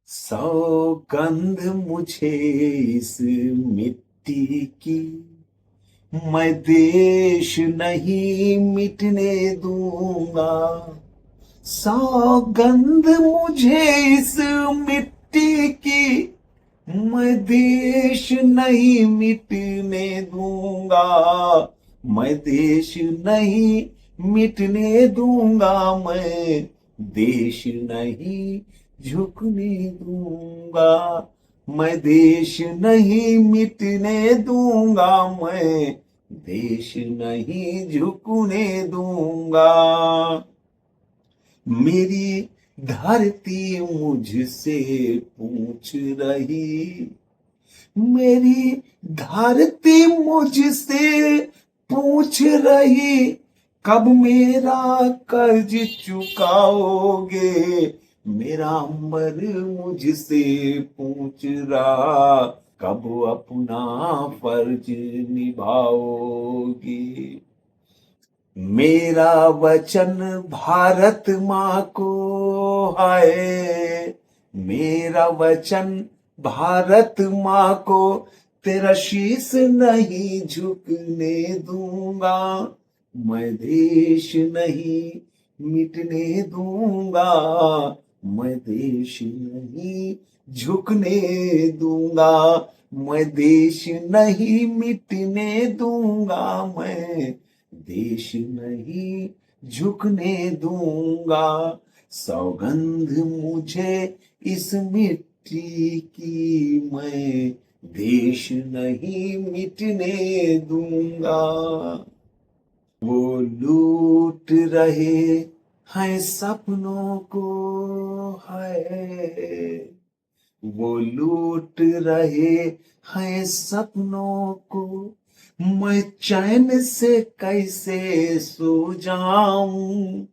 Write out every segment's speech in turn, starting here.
सौगंध मुझे इस मिट्टी की, मैं देश नहीं मिटने दूंगा। सौगंध मुझे इस मिट्टी की, मैं देश नहीं मिटने दूंगा। मैं देश नहीं मिटने दूंगा। मैं देश नहीं झुकने दूंगा। मैं देश नहीं मिटने दूंगा। मैं देश नहीं झुकने दूंगा। मेरी धरती मुझसे पूछ रही, मेरी धरती मुझसे पूछ रही, कब मेरा कर्ज चुकाओगे। मेरा अंबर मुझसे पूछ रहा, कब अपना फर्ज निभाओगे। मेरा वचन भारत माँ को है, मेरा वचन भारत माँ को, तेरा शीश नहीं झुकने दूंगा। मैं देश नहीं मिटने दूंगा। मैं देश नहीं झुकने दूंगा। मैं देश नहीं मिटने दूंगा। मैं देश नहीं झुकने दूंगा। सौगंध मुझे इस मिट्टी की, मैं देश नहीं मिटने दूंगा। वो लूट रहे हैं सपनों को, है वो लूट रहे हैं सपनों को, मैं चैन से कैसे सो जाऊं।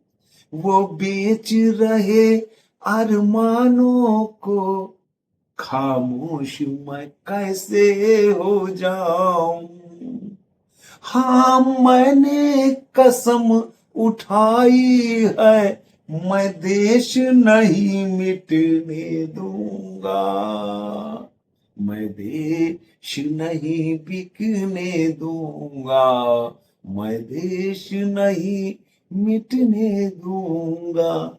वो बेच रहे अरमानों को, खामोश मैं कैसे हो जाऊं। हाँ, मैंने कसम उठाई है, मैं देश नहीं मिटने दूंगा। मैं देश नहीं बिकने दूंगा। मैं देश नहीं मिटने दूंगा।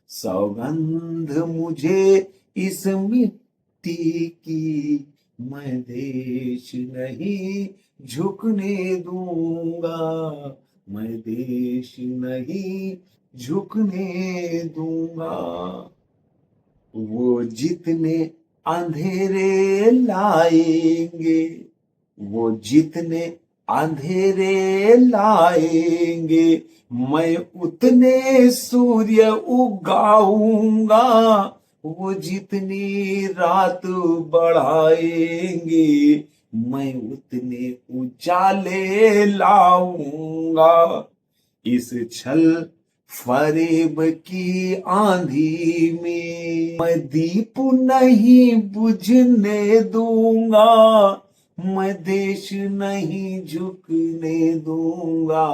सौगंध मुझे इस मिट्टी की, मैं देश नहीं झुकने दूंगा। मैं देश नहीं झुकने दूंगा। वो जितने अंधेरे लाएंगे, वो जितने अंधेरे लाएंगे, मैं उतने सूर्य उगाऊंगा। वो जितनी रात बढ़ाएंगे, मैं उतने उजाले लाऊंगा। इस छल फरेब की आंधी में मैं दीप नहीं बुझने दूंगा। मैं देश नहीं झुकने दूंगा।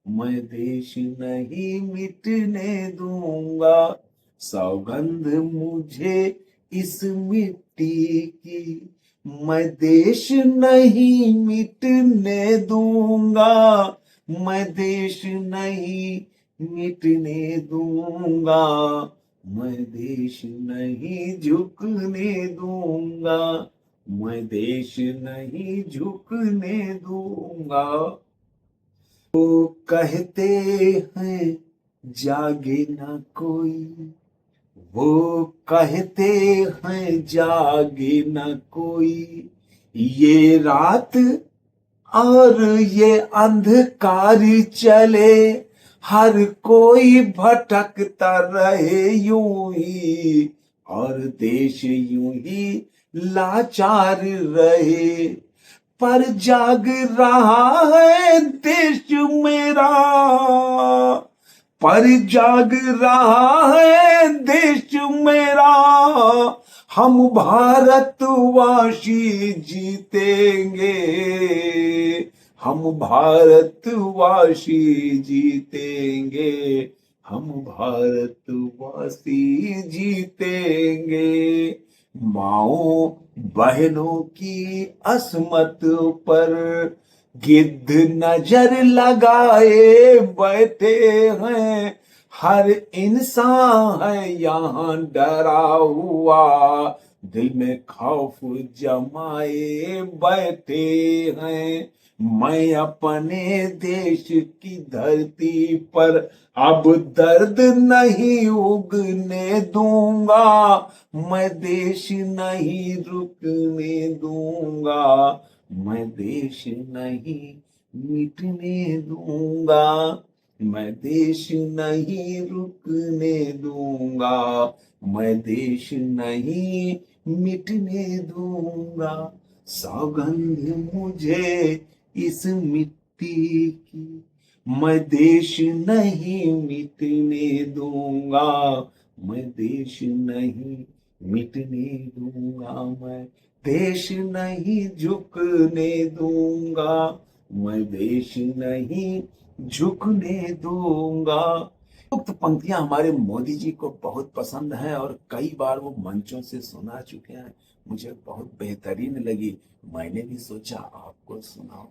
मैं देश नहीं मिटने दूंगा। सौगंध मुझे इस मिट्टी की, मैं देश नहीं मिटने दूंगा। मैं देश नहीं मिटने दूंगा। मैं देश नहीं झुकने दूंगा। मैं देश नहीं झुकने दूंगा। वो कहते हैं जागे ना कोई, वो कहते हैं जागे न कोई, ये रात और ये अंधकार चले, हर कोई भटकता रहे यूं ही, और देश यूं ही लाचार रहे। पर जाग रहा है देश मेरा, पर जाग रहा है देश मेरा। हम भारतवासी जीतेंगे। हम भारतवासी जीतेंगे। हम भारतवासी जीतेंगे। माओ बहनों की असमत पर गिद्ध नजर लगाए बैठे हैं। हर इंसान है यहाँ डरा हुआ, दिल में खौफ जमाए बैठे हैं। मैं अपने देश की धरती पर अब दर्द नहीं उगने दूंगा, मैं देश नहीं रुकने दूंगा, मैं देश नहीं मिटने दूंगा, मैं देश नहीं रुकने दूंगा, मैं देश नहीं मिटने दूंगा। सौगंध मुझे इस मिट्टी की, मैं देश नहीं मिटने दूंगा, मैं देश नहीं मिटने दूंगा, मैं देश नहीं झुकने दूंगा, मैं देश नहीं झुकने दूंगा। उक्त पंक्तियां हमारे मोदी जी को बहुत पसंद हैं और कई बार वो मंचों से सुना चुके हैं। मुझे बहुत बेहतरीन लगी, मैंने भी सोचा आपको सुनाऊं।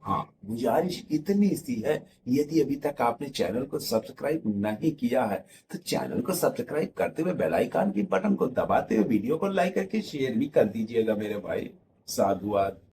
हाँ, गुजारिश इतनी सी है, यदि अभी तक आपने चैनल को सब्सक्राइब नहीं किया है तो चैनल को सब्सक्राइब करते हुए बेल आइकन की बटन को दबाते हुए वीडियो को लाइक करके शेयर भी कर दीजिएगा मेरे भाई। साधुवाद।